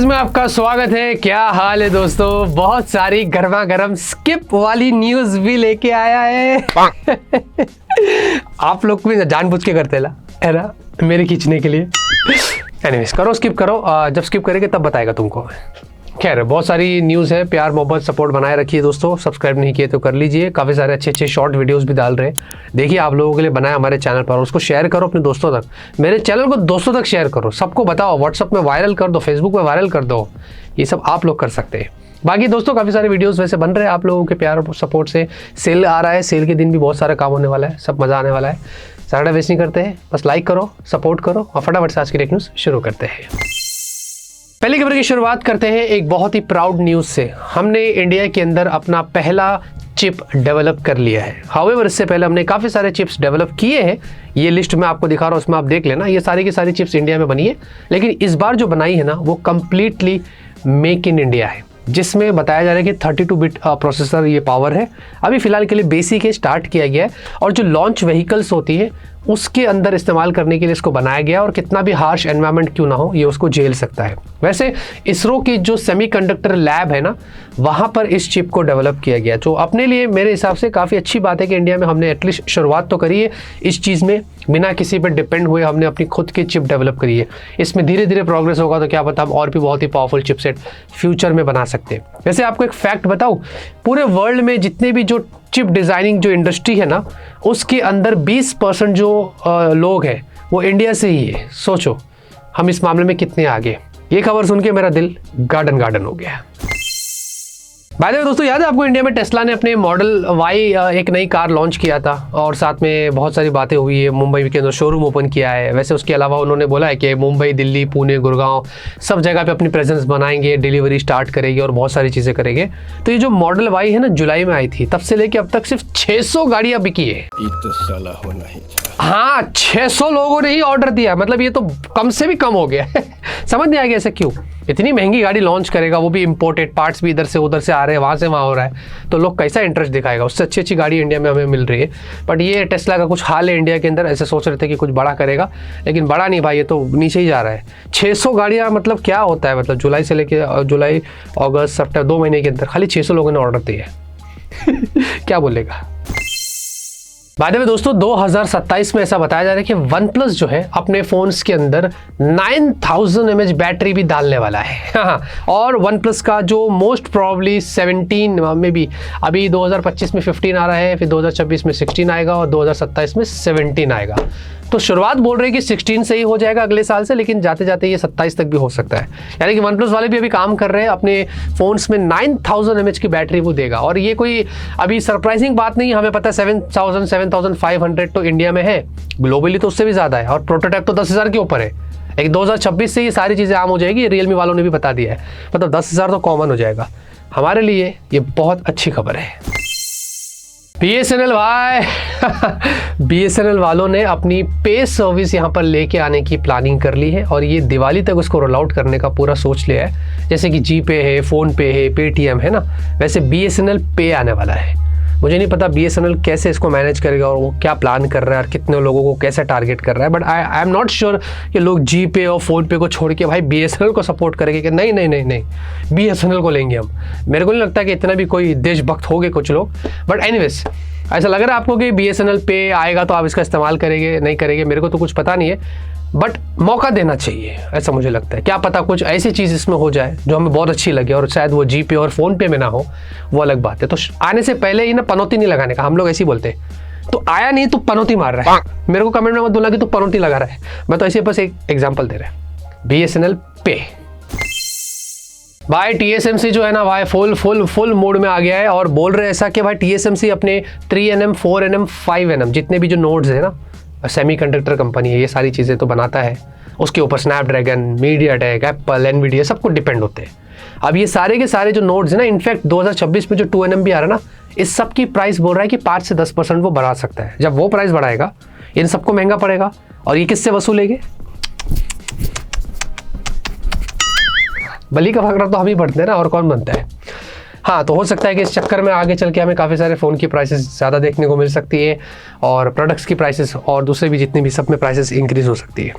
News में आपका स्वागत है। क्या हाल है दोस्तों? बहुत सारी गर्मा गर्म स्किप वाली न्यूज भी लेके आया है। आप लोग भी जानबूझ के करते है ना, मेरे खींचने के लिए। एनीवेज करो, स्किप करो, जब स्किप करेंगे तब बताएगा तुमको। खैर बहुत सारी न्यूज़ है, प्यार मोहब्बत सपोर्ट बनाए रखिए दोस्तों। सब्सक्राइब नहीं किए तो कर लीजिए, काफ़ी सारे अच्छे अच्छे शॉर्ट वीडियोस भी डाल रहे हैं। देखिए आप लोगों के लिए बनाया हमारे चैनल पर, उसको शेयर करो अपने दोस्तों तक। मेरे चैनल को दोस्तों तक शेयर करो, सबको बताओ, व्हाट्सअप में वायरल कर दो, फेसबुक में वायरल कर दो। ये सब आप लोग कर सकते हैं। बाकी दोस्तों काफ़ी सारे वीडियोस वैसे बन रहे हैं आप लोगों के प्यार और सपोर्ट से। सेल आ रहा है, सेल के दिन भी बहुत सारा काम होने वाला है, सब मज़ा आने वाला है। ज़्यादा वेस्ट नहीं करते हैं, बस लाइक करो, सपोर्ट करो और फटाफट से आज की टेक न्यूज़ शुरू करते हैं। पहली खबर की शुरुआत करते हैं एक बहुत ही प्राउड न्यूज़ से। हमने इंडिया के अंदर अपना पहला चिप डेवलप कर लिया है। हाउएवर इससे पहले हमने काफ़ी सारे चिप्स डेवलप किए हैं। ये लिस्ट मैं आपको दिखा रहा हूँ, उसमें आप देख लेना। ये सारी की सारी चिप्स इंडिया में बनी है, लेकिन इस बार जो बनाई है ना वो कम्प्लीटली मेक इन इंडिया है, जिसमें बताया जा रहा है कि 32 बिट प्रोसेसर ये पावर है। अभी फ़िलहाल के लिए बेसिक है, स्टार्ट किया गया है और जो लॉन्च व्हीकल्स होती है उसके अंदर इस्तेमाल करने के लिए इसको बनाया गया और कितना भी हार्श एनवायरनमेंट क्यों ना हो ये उसको झेल सकता है। वैसे इसरो की जो सेमीकंडक्टर लैब है ना, वहाँ पर इस चिप को डेवलप किया गया, जो अपने लिए मेरे हिसाब से काफ़ी अच्छी बात है कि इंडिया में हमने एटलीस्ट शुरुआत तो करी है इस चीज़ में, बिना किसी पर डिपेंड हुए हमने अपनी खुद की चिप डेवलप करी है। इसमें धीरे धीरे प्रोग्रेस होगा तो क्या पता हम और भी बहुत ही पावरफुल चिपसेट फ्यूचर में बना सकते हैं। वैसे आपको एक फैक्ट बताऊँ, पूरे वर्ल्ड में जितने भी जो चिप डिज़ाइनिंग जो इंडस्ट्री है ना, उसके अंदर 20% जो लोग हैं वो इंडिया से ही है। सोचो हम इस मामले में कितने आगे। ये खबर सुन के मेरा दिल गार्डन गार्डन हो गया। बाय द वे दोस्तों, याद है आपको इंडिया में टेस्ला ने अपने मॉडल वाई एक नई कार लॉन्च किया था और साथ में बहुत सारी बातें हुई है। मुंबई के अंदर शोरूम ओपन किया है। वैसे उसके अलावा उन्होंने बोला है कि मुंबई, दिल्ली, पुणे, गुड़गांव सब जगह पे अपनी प्रेजेंस बनाएंगे, डिलीवरी स्टार्ट करेंगे और बहुत सारी चीज़ें करेंगे। तो ये जो मॉडल वाई है ना, जुलाई में आई थी, तब से लेके अब तक सिर्फ 600 गाड़ियाँ बिकी है। तो साला होना ही। हाँ, 600 लोगों ने ही ऑर्डर दिया, मतलब ये तो कम से भी कम हो गया। समझ नहीं आ गया ऐसा क्यों। इतनी महंगी गाड़ी लॉन्च करेगा, वो भी इंपोर्टेड पार्ट्स भी इधर से उधर से आ रहे हैं, वहाँ से वहाँ हो रहा है, तो लोग कैसा इंटरेस्ट दिखाएगा। उससे अच्छी अच्छी गाड़ी इंडिया में हमें मिल रही है। बट ये टेस्ला का कुछ हाल है इंडिया के अंदर, ऐसे सोच रहे थे कि कुछ बड़ा करेगा, लेकिन बड़ा नहीं भाई, ये तो नीचे ही जा रहा है। 600 गाड़ियाँ मतलब क्या होता है, मतलब जुलाई से लेके जुलाई, अगस्त, सितंबर 2 महीने के अंदर खाली 600 लोगों ने ऑर्डर दिए। क्या बोलेगा। बाद में दोस्तों 2027 में ऐसा बताया जा रहा है कि वन प्लस जो है अपने फ़ोन्स के अंदर 9000 mAh बैटरी भी डालने वाला है। हाँ, और वन प्लस का जो मोस्ट प्रॉब्ली 17 में भी, अभी 2025 में 15 आ रहा है, फिर 2026 में 16 आएगा और 2027 में 17 आएगा। तो शुरुआत बोल रहे हैं कि 16 से ही हो जाएगा अगले साल से, लेकिन जाते जाते ये 27 तक भी हो सकता है। यानी कि वन प्लस वाले भी अभी काम कर रहे हैं, अपने फ़ोन्स में 9000 mAh की बैटरी वो देगा। और ये कोई अभी सरप्राइजिंग बात नहीं है, हमें पता है 7500 तो इंडिया में है, ग्लोबली तो उससे भी ज़्यादा है, और प्रोटोटाइप तो 10,000 के ऊपर है। लेकिन 2026 से ये सारी चीज़ें आम हो जाएगी, रियलमी वालों ने भी बता दिया है, मतलब 10,000 तो कॉमन हो जाएगा। हमारे लिए ये बहुत अच्छी खबर है। BSNL भाई BSNL वालों ने अपनी पे सर्विस यहाँ पर लेके आने की प्लानिंग कर ली है और ये दिवाली तक उसको रोल आउट करने का पूरा सोच लिया है। जैसे कि जीपे है, फ़ोनपे है, पेटीएम है ना, वैसे BSNL पे आने वाला है। मुझे नहीं पता BSNL कैसे इसको मैनेज करेगा और वो क्या प्लान कर रहा है और कितने लोगों को कैसे टारगेट कर रहा है। But I am not sure कि लोग जीपे और फ़ोनपे को छोड़ के भाई BSNL को सपोर्ट करेंगे कि नहीं नहीं नहीं नहीं, BSNL को लेंगे हम। मेरे को नहीं लगता कि इतना भी कोई देशभक्त होंगे कुछ लोग। बट एनीवेज, ऐसा लग रहा है आपको कि BSNL पे आएगा तो आप इसका इस्तेमाल करेंगे, नहीं करेंगे, मेरे को तो कुछ पता नहीं है। बट मौका देना चाहिए, ऐसा मुझे लगता है। क्या पता कुछ ऐसी चीज़ इसमें हो जाए जो हमें बहुत अच्छी लगे और शायद वो जीपे और फ़ोनपे में ना हो, वो अलग बात है। तो आने से पहले ही ना पनौती नहीं लगाने का, हम लोग ऐसे ही बोलते हैं। तो आया नहीं तो पनौती मार रहा है। मेरे को कमेंट में मत बोलना कि तू पनौती लगा रहा है, मैं तो ऐसे बस एक एग्जाम्पल दे रहा है। BSNL पे भाई TSMC जो है ना भाई फुल मोड में आ गया है और बोल रहे हैं ऐसा कि भाई TSMC अपने 3nm 4nm 5nm जितने भी जो नोड्स है ना, सेमीकंडक्टर कंपनी है, ये सारी चीज़ें तो बनाता है, उसके ऊपर स्नैपड्रैगन, मीडियाटेक, एप्पल, एनवीडिया सब कुछ डिपेंड होते हैं। अब ये सारे के सारे जो नोड्स हैं ना, इनफैक्ट 2026 में जो 2nm भी आ रहा है ना, इस सब की प्राइस बोल रहा है कि 5 से 10% वो बढ़ा सकता है। जब वो प्राइस बढ़ाएगा इन सबको महंगा पड़ेगा और ये किससे वसूलेंगे? बलि का फकरा तो हम ही बढ़ते हैं ना, और कौन बनता है। हाँ, तो हो सकता है कि इस चक्कर में आगे चल के हमें काफ़ी सारे फ़ोन की प्राइसेस ज़्यादा देखने को मिल सकती है और प्रोडक्ट्स की प्राइसेस और दूसरे भी जितने भी सब में प्राइसेस इंक्रीज़ हो सकती है।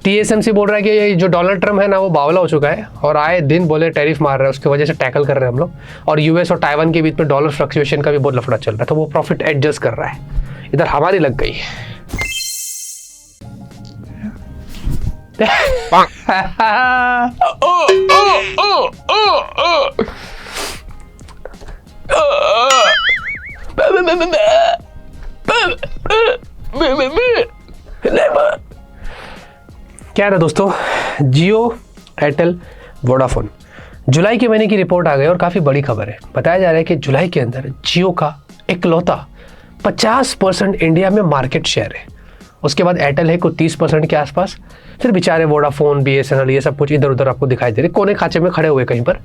TSMC बोल रहा है कि ये जो डोनाल्ड ट्रम्प है ना वो बावला हो चुका है और आए दिन बोले टैरिफ मार रहा है, उसकी वजह से टैकल कर रहे हैं हम लोग। और यूएस और ताइवान के बीच में डॉलर फ्लक्चुएशन का भी बहुत लफड़ा चल रहा है, तो वो प्रॉफिट एडजस्ट कर रहा है। इधर हमारी लग गई। क्या है ना दोस्तों, जियो, एयरटेल, वोडाफोन जुलाई के महीने की रिपोर्ट आ गई और काफ़ी बड़ी खबर है। बताया जा रहा है कि जुलाई के अंदर जियो का इकलौता 50% इंडिया में मार्केट शेयर है। उसके बाद एयरटेल है कुछ 30% के आसपास, फिर बेचारे वोडाफोन, BSNL ये सब कुछ इधर उधर आपको दिखाई दे रहे, कोने खांचे में खड़े हुए कहीं पर।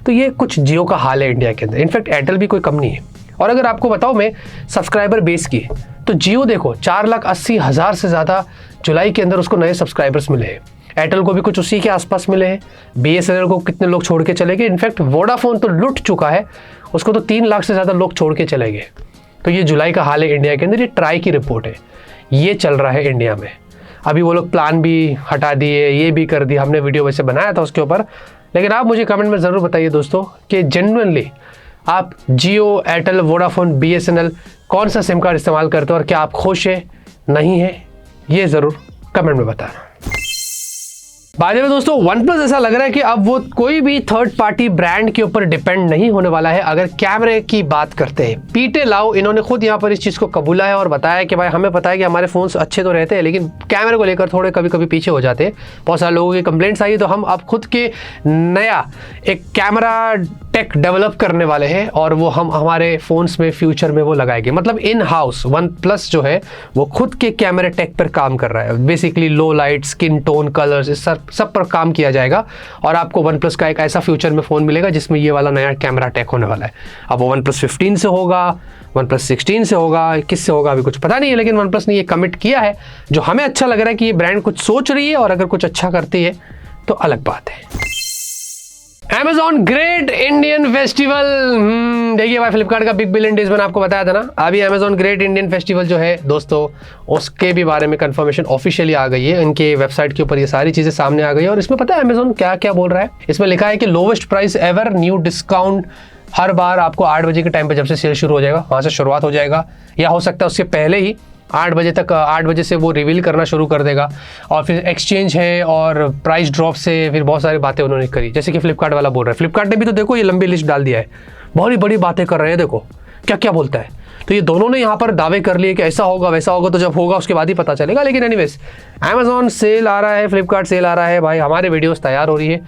तो ये कुछ जियो का हाल है इंडिया के अंदर। इनफैक्ट एयरटेल भी कोई कम नहीं है। और अगर आपको बताऊँ मैं सब्सक्राइबर बेस की, तो जियो देखो 4,80,000 से ज़्यादा जुलाई के अंदर उसको नए सब्सक्राइबर्स मिले हैं। एयरटेल को भी कुछ उसी के आसपास मिले हैं। BSNL को कितने लोग छोड़ के चले गए। इनफैक्ट वोडाफोन तो लुट चुका है, उसको तो 3 लाख से ज़्यादा लोग छोड़ के चले गए। तो ये जुलाई का हाल है इंडिया के अंदर। ये ट्राई की रिपोर्ट है, ये चल रहा है इंडिया में। अभी वो लोग प्लान भी हटा दिए, ये भी कर दिया। हमने वीडियो वैसे बनाया था उसके ऊपर, लेकिन आप मुझे कमेंट में ज़रूर बताइए दोस्तों कि जेन्युइनली आप जियो, एयरटेल, वोडाफोन, BSNL कौन सा सिम कार्ड इस्तेमाल करते हो और क्या आप खुश है नहीं है, ये ज़रूर कमेंट में बताना। बाद में दोस्तों OnePlus ऐसा लग रहा है कि अब वो कोई भी थर्ड पार्टी ब्रांड के ऊपर डिपेंड नहीं होने वाला है। अगर कैमरे की बात करते हैं, पीटे लाओ इन्होंने खुद यहाँ पर इस चीज़ को कबूला है और बताया कि भाई हमें पता है कि हमारे फ़ोन्स अच्छे तो रहते हैं लेकिन कैमरे को लेकर थोड़े कभी कभी पीछे हो जाते हैं। बहुत सारे लोगों की कंप्लेंट्स आई, तो हम अब खुद के नया एक कैमरा टेक डेवलप करने वाले हैं और वो हम हमारे फ़ोन्स में फ्यूचर में वो लगाएंगे। मतलब इन हाउस OnePlus जो है वो खुद के कैमरे टेक पर काम कर रहा है। बेसिकली लो लाइट, स्किन टोन, कलर्स, इस सब पर काम किया जाएगा और आपको OnePlus का एक ऐसा फ्यूचर में फ़ोन मिलेगा जिसमें ये वाला नया कैमरा टेक होने वाला है। अब वो OnePlus 15 से होगा, OnePlus 16 से होगा, किससे होगा अभी कुछ पता नहीं है, लेकिन OnePlus ने ये कमिट किया है जो हमें अच्छा लग रहा है कि ये ब्रांड कुछ सोच रही है और अगर कुछ अच्छा करती है तो अलग बात है। Amazon ग्रेट इंडियन फेस्टिवल, देखिए भाई फ्लिपकार्ट का बिग बिलियन डेज मैंने आपको बताया था ना। अभी Amazon ग्रेट इंडियन फेस्टिवल जो है दोस्तों, उसके भी बारे में कंफर्मेशन ऑफिशियली आ गई है। इनके वेबसाइट के ऊपर ये सारी चीज़ें सामने आ गई है और इसमें पता है Amazon क्या क्या बोल रहा है। इसमें लिखा है कि lowest price ever, new discount हर बार आपको 8 बजे के टाइम पर जब से सेल शुरू हो जाएगा वहाँ से शुरुआत हो जाएगा, या हो सकता है उससे पहले ही 8 बजे तक, 8 बजे से वो रिवील करना शुरू कर देगा। और फिर एक्सचेंज है और प्राइस ड्रॉप से फिर बहुत सारी बातें उन्होंने करी, जैसे कि फ्लिपकार्ट वाला बोल रहा है। फ्लिपकार्ट ने भी तो देखो ये लंबी लिस्ट डाल दिया है, बहुत ही बड़ी बातें कर रहे हैं, देखो क्या क्या बोलता है। तो ये दोनों ने यहाँ पर दावे कर लिए कि ऐसा होगा वैसा होगा, तो जब होगा उसके बाद ही पता चलेगा। लेकिन एनीवेज Amazon सेल आ रहा है, फ्लिपकार्ट सेल आ रहा है भाई, हमारे वीडियोज़ तैयार हो रही है,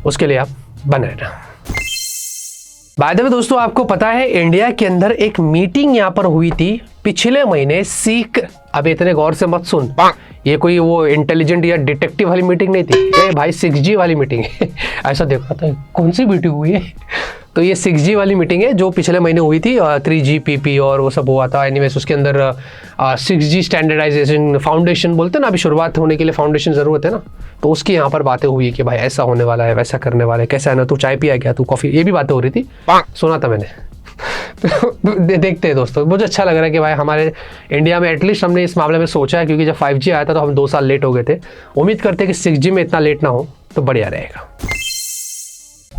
उसके लिए आप बने रहना। बाय द वे दोस्तों, आपको पता है इंडिया के अंदर एक मीटिंग यहाँ पर हुई थी पिछले महीने अब इतने गौर से मत सुन, ये कोई वो इंटेलिजेंट या डिटेक्टिव वाली मीटिंग नहीं थी, ये भाई 6G वाली मीटिंग है। ऐसा देखा था कौन सी मीटिंग हुई है, तो ये 6G वाली मीटिंग है जो पिछले महीने हुई थी। 3GPP और वो सब हुआ था। एनीवेज उसके अंदर 6G स्टैंडर्डाइजेशन फाउंडेशन बोलते हैं ना, अभी शुरुआत होने के लिए फाउंडेशन ज़रूरत है ना, तो उसकी यहाँ पर बातें हुई कि भाई ऐसा होने वाला है, वैसा करने वाला है, कैसा है ना, तू चाय पिया क्या, तू कॉफ़ी, ये भी बातें हो रही थी, सुना था मैंने। देखते हैं दोस्तों, मुझे अच्छा लग रहा है कि भाई हमारे इंडिया में एटलीस्ट हमने इस मामले में सोचा है, क्योंकि जब 5G आया था तो हम 2 साल लेट हो गए थे। उम्मीद करते हैं कि 6G में इतना लेट ना हो तो बढ़िया रहेगा।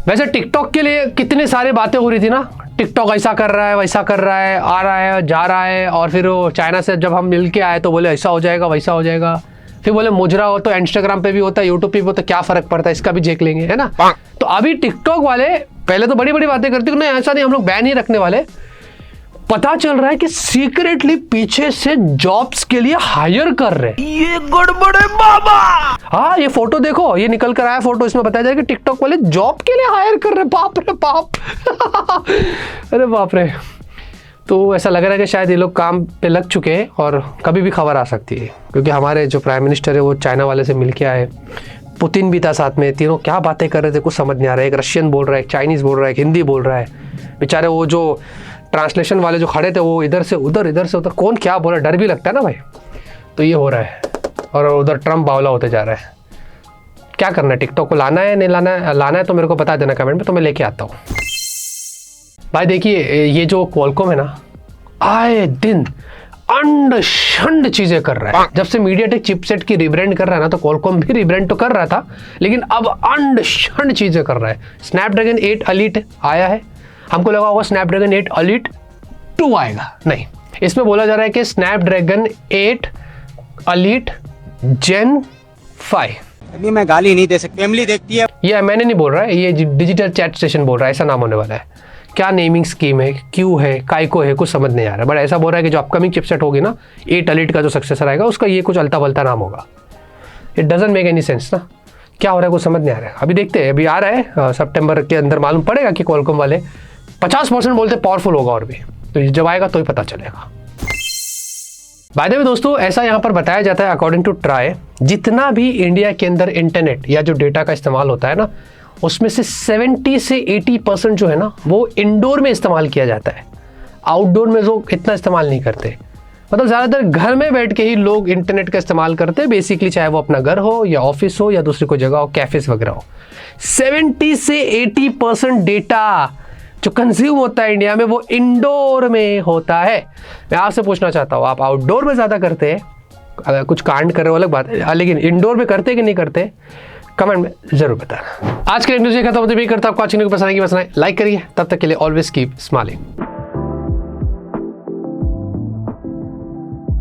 वैसे टिकटॉक के लिए कितने सारे बातें हो रही थी ना, टिकटॉक ऐसा कर रहा है, वैसा कर रहा है, आ रहा है, जा रहा है, और फिर वो चाइना से जब हम मिल के आए तो बोले ऐसा हो जाएगा, वैसा हो जाएगा, फिर बोले मुजरा हो तो इंस्टाग्राम पे भी होता है, यूट्यूब पे भी होता है, क्या फर्क पड़ता है, इसका भी देख लेंगे, है ना। तो अभी टिकटॉक वाले पहले तो बड़ी बड़ी बातें करते नहीं, ऐसा नहीं, हम लोग बैन ही रखने वाले। पता चल रहा है कि सीक्रेटली पीछे से जॉब्स के लिए हायर कर रहे हैं। ये गड़बड़ है बाबा। हाँ, ये फोटो देखो, ये निकल कर आया फोटो, इसमें बताया जाए कि टिकटॉक वाले जॉब के लिए हायर कर रहे हैं। बाप रे बाप। अरे बाप रे। तो ऐसा लग रहा है कि शायद ये लोग काम पे लग चुके हैं और कभी भी खबर आ सकती है, क्योंकि हमारे जो प्राइम मिनिस्टर है वो चाइना वाले से मिल के आए, पुतिन भी था साथ में, तीनों क्या बातें कर रहे थे कुछ समझ नहीं आ रहा है। एक रशियन बोल रहा है, एक चाइनीज़ बोल रहा है, एक हिंदी बोल रहा है। बेचारे वो जो ट्रांसलेशन वाले जो खड़े थे वो इधर से उधर, इधर से उधर, कौन क्या बोला, डर भी लगता है ना भाई। तो ये हो रहा है और उधर ट्रम्प बावला होते जा रहा है। क्या करना है, टिकटॉक को लाना है नहीं लाना है? लाना है तो मेरे को बता देना कमेंट में, तो मैं लेके आता हूँ भाई। देखिए ये जो क्वालकॉम है ना, आए दिन अंड शंड चीजें कर रहा है। जब से मीडियाटेक चिपसेट की रिब्रांड कर रहा है ना, तो क्वालकॉम भी रिब्रांड तो कर रहा था, लेकिन अब अंड शंड चीजें कर रहा है। स्नैपड्रैगन 8 एलीट आया है, हमको लगा होगा स्नैपड्रैगन 8 एलीट 2 आएगा, नहीं, इसमें बोला जा रहा है कि स्नैपड्रैगन 8 एलीट जेन 5। अभी मैं गाली नहीं दे सकती, फैमिली देखती है। ये मैंने नहीं बोल रहा है, ये डिजिटल चैट स्टेशन बोल रहा है, ऐसा नाम होने वाला है। क्या नेमिंग स्कीम है, क्यों है, काइको है, कुछ समझ नहीं आ रहा है, बट ऐसा बोल रहा है कि जो अपकमिंग चिपसेट होगी ना 8 एलीट का जो सक्सेसर आएगा उसका ये कुछ अलता बलता नाम होगा। It doesn't make any sense ना, क्या हो रहा है कुछ समझ नहीं आ रहा है। अभी देखते हैं, अभी आ रहा है सितंबर के अंदर मालूम पड़ेगा कि क्वालकॉम वाले 50% बोलते पावरफुल होगा, और भी तो जब आएगा तो ही पता चलेगा। बाय द वे दोस्तों, ऐसा यहाँ पर बताया जाता है अकॉर्डिंग टू ट्राई, जितना भी इंडिया के अंदर इंटरनेट या जो डेटा का इस्तेमाल होता है ना, उसमें से 70 से 80% जो है ना वो इंडोर में इस्तेमाल किया जाता है। आउटडोर में लोग इतना इस्तेमाल नहीं करते, मतलब ज़्यादातर घर में बैठ के ही लोग इंटरनेट का इस्तेमाल करते हैं बेसिकली, चाहे वो अपना घर हो या ऑफिस हो या दूसरी कोई जगह हो, कैफेस वगैरह हो। 70 से 80% डेटा जो कंज्यूम होता है इंडिया में वो इंडोर में होता है। मैं आपसे पूछना चाहता हूँ, आप आउटडोर में ज़्यादा करते हैं, अगर कुछ कांड कर रहे हो अलग बात है, लेकिन इंडोर में करते कि नहीं करते, कमेंट में जरूर बताना। आज के न्यूज़ खत्म होते भी करता हूँ, आपको अच्छी न्यूज़ पसंद आएगी, लाइक करिए। तब तक के लिए ऑलवेज कीप स्माइलिंग।